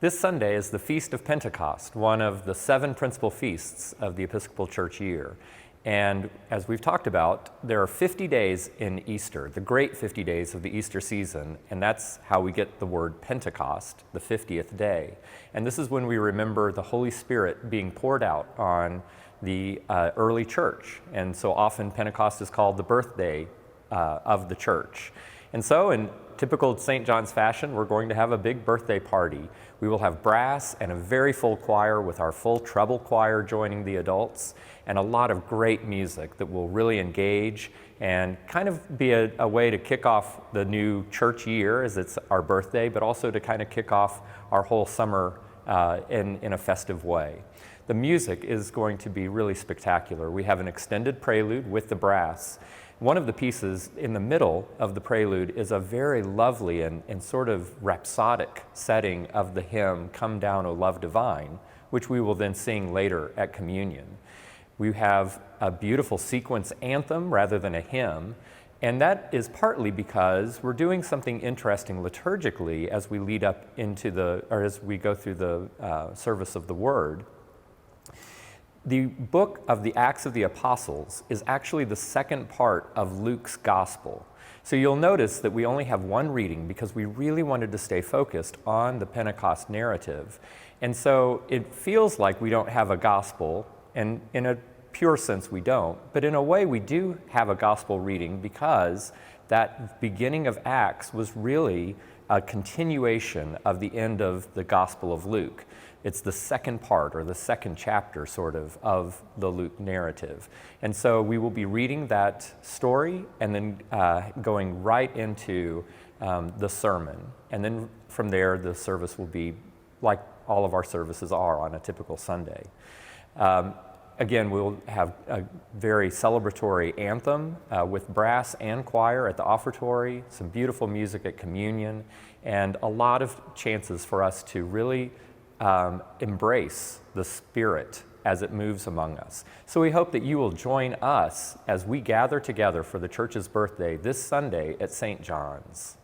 This Sunday is the Feast of Pentecost, one of the 7 principal feasts of the Episcopal Church year. And as we've talked about, there are 50 days in Easter, the great 50 days of the Easter season, and that's how we get the word Pentecost, the 50th day. And this is when we remember the Holy Spirit being poured out on the early church. And so often Pentecost is called the birthday of the church. And so in typical St. John's fashion, we're going to have a big birthday party. We will have brass and a very full choir with our full treble choir joining the adults, and a lot of great music that will really engage and kind of be a way to kick off the new church year as it's our birthday, but also to kind of kick off our whole summer in a festive way. The music is going to be really spectacular. We have an extended prelude with the brass. One of the pieces in the middle of the prelude is a very lovely and sort of rhapsodic setting of the hymn, "Come Down, O Love Divine," which we will then sing later at communion. We have a beautiful sequence anthem rather than a hymn, and that is partly because we're doing something interesting liturgically as we lead up into as we go through the service of the Word. The book of the Acts of the Apostles is actually the second part of Luke's Gospel. So you'll notice that we only have one reading because we really wanted to stay focused on the Pentecost narrative. And so it feels like we don't have a gospel, and in a pure sense we don't, but in a way we do have a gospel reading because that beginning of Acts was really a continuation of the end of the Gospel of Luke. It's the second part, or the second chapter, sort of the Luke narrative. And so we will be reading that story and then going right into the sermon. And then from there, the service will be like all of our services are on a typical Sunday. Again, we'll have a very celebratory anthem with brass and choir at the offertory, some beautiful music at communion, and a lot of chances for us to really embrace the Spirit as it moves among us. So we hope that you will join us as we gather together for the church's birthday this Sunday at St. John's.